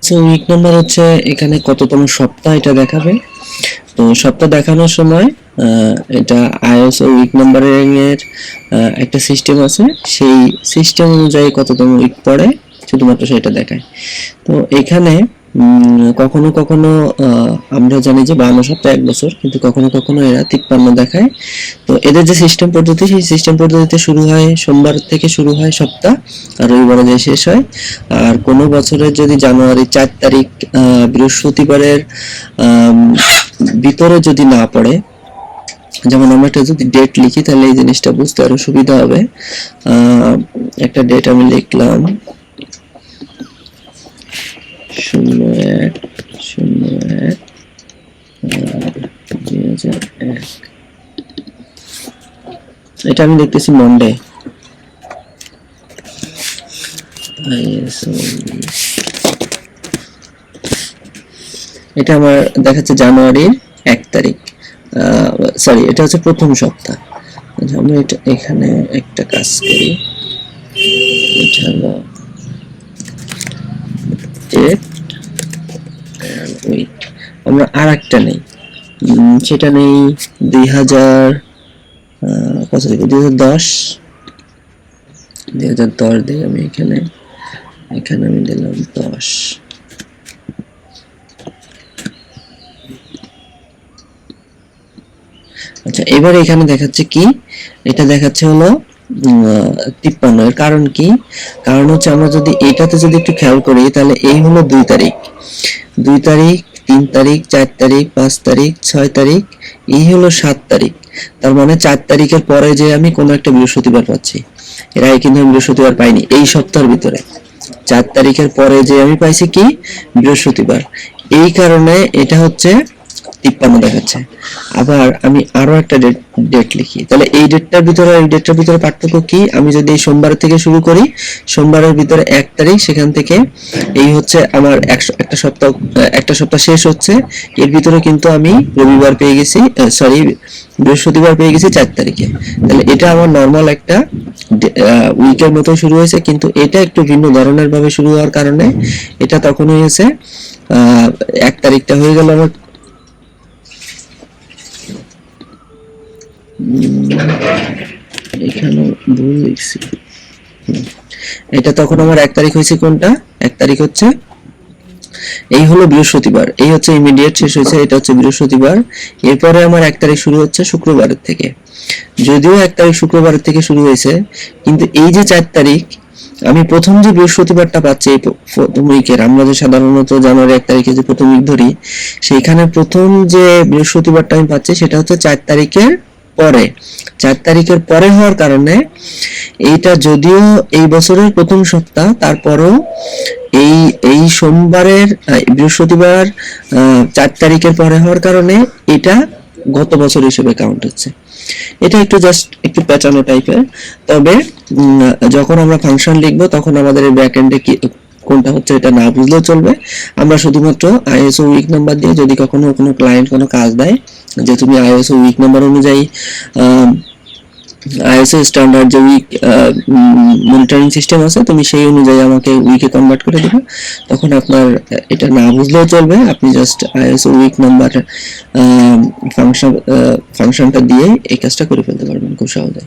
So weak number হচ্ছে এখানে কততম সপ্তাহ এটা দেখাবে। তো সপ্তাহ দেখানোর সময় এটা আইএসও উইক নাম্বারিং এর একটা সিস্টেম আছে, সেই সিস্টেম অনুযায়ী কততম উইক পড়ে শুধুমাত্র সেটা দেখায়। তো এখানে কখনো কখনো আমরা জানি যে 52 সপ্তাহ 1 বছর, কিন্তু কখনো কখনো এরা 53 দেখায়। তো এদের যে সিস্টেম পদ্ধতি, সেই সিস্টেম পদ্ধতিতে শুরু হয় সোমবার থেকে শুরু হয় সপ্তাহ, আর রবিবারে যে শেষ হয়। আর কোনো বছরের যদি জানুয়ারি 4 তারিখ বৃহস্পতিবারের ভিতরে যদি না পড়ে, যেমন আমরা একটা যদি ডেট লিখি তাহলে এই জিনিসটা বুঝতে আরো সুবিধা হবে। একটা ডেট আমি লিখলাম 01/01/2001। এটা আমি দেখতেছি মন্ডে। এটা আমার দেখাচ্ছে জানুয়ারির 1 তারিখ, সরি এটা হচ্ছে প্রথম সপ্তাহ। আমরা এটা এখানে একটা কাজ করি, এটা হলো ডেট এন্ড উইক। আমরা আরেকটা নেই, সেটা নেই 2000 কত থেকে 2010 দিই আমি এখানে আমি দিলাম 10। আচ্ছা, এবার এখানে দেখাচ্ছে কি, এটা দেখাচ্ছে হলো 53। এর কারণ কি? কারণ হচ্ছে আমরা যদি এটাতে যদি একটু খেয়াল করি তাহলে এই হলো 2 তারিখ, 2 তারিখ, 3 তারিখ, 4 তারিখ, 5 তারিখ, 6 তারিখ, এই হলো 7 তারিখ। তার মানে 4 তারিখের পরে যে আমি কোনো একটা বৃহস্পতিবার পাচ্ছি। এর আগে কিন্তু আমি বৃহস্পতিবার পাইনি এই সপ্তাহের ভিতরে। 4 তারিখের পরে যে আমি পাইছি কি বৃহস্পতিবার, এই কারণে এটা হচ্ছে 53 দেখাচ্ছে। আবার আমি আরো একটা ডেট লিখি, তাহলে এই ডেটটার ভিতরে এই ডেটটার ভিতরে পার্থক্য কি? আমি যদি এই সোমবার থেকে শুরু করি, সোমবারের ভিতরে 1 তারিখ, সেখান থেকে এই হচ্ছে আমার একটা সপ্তাহ শেষ হচ্ছে, এর ভিতরে কিন্তু আমি রবিবার পেয়ে গেছি, সরি বৃহস্পতিবার পেয়ে গেছি 4 তারিখে। তাহলে এটা আমার নরমাল একটা উইকের মতো শুরু হয়েছে, কিন্তু এটা একটু ভিন্ন ধরনের ভাবে শুরু হওয়ার কারণে এটা তখন হয়েছে 1 তারিখটা হয়ে গেল আমার এখানে ভুল লিখছি। এটা তখন আমার 1 তারিখ হয়েছে, কোনটা 1 তারিখ হচ্ছে এই হলো বৃহস্পতিবার, এই হচ্ছে ইমিডিয়েট শেষ হয়েছে, এটা হচ্ছে বৃহস্পতিবার। এরপরে আমার 1 তারিখ শুরু হচ্ছে শুক্রবারের থেকে, যদিও 1 তারিখ শুক্রবারের থেকে শুরু হয়েছে, কিন্তু এই যে 4 তারিখ আমি প্রথম যে বৃহস্পতিবারটা পাচ্ছি এই প্রথম উইকের, আমরা যে সাধারণত জানুয়ারি 1 তারিখে যে প্রথম উইক ধরি, সেইখানে প্রথম যে বৃহস্পতিবারটা আমি পাচ্ছি সেটা হচ্ছে 4 তারিখের পরে। 4 তারিখের পরে হওয়ার কারণে এইটা যদিও এই বছরের প্রথম সপ্তাহ, তারপরেও এই এই সোমবারের বৃহস্পতিবার 4 তারিখের পরে হওয়ার কারণে এটা গত বছর হিসেবে কাউন্ট হচ্ছে। এটা একটু জাস্ট একটু পেঁচানো টাইপের। তবে যখন আমরা ফাংশন লিখবো তখন আমাদের এই ব্যাকএন্ডে কি কোনটা হচ্ছে এটা না বুঝলেও চলবে। আমরা শুধুমাত্র আইএসও উইক নাম্বার দিয়ে যদি কখনো কোনো ক্লায়েন্ট কোনো কাজ দেয় যে তুমি আইএসও উইক নাম্বার অনুযায়ী আইএসও স্ট্যান্ডার্ড যে উইক মনিটরিং সিস্টেম আছে তুমি সেই অনুযায়ী আমাকে উইকে কনভার্ট করে দেবে, তখন আপনার এটা না বুঝলেও চলবে, আপনি জাস্ট আইএসও উইক নাম্বার ফাংশনটা দিয়ে এই কাজটা করে ফেলতে পারবেন খুব সহজে।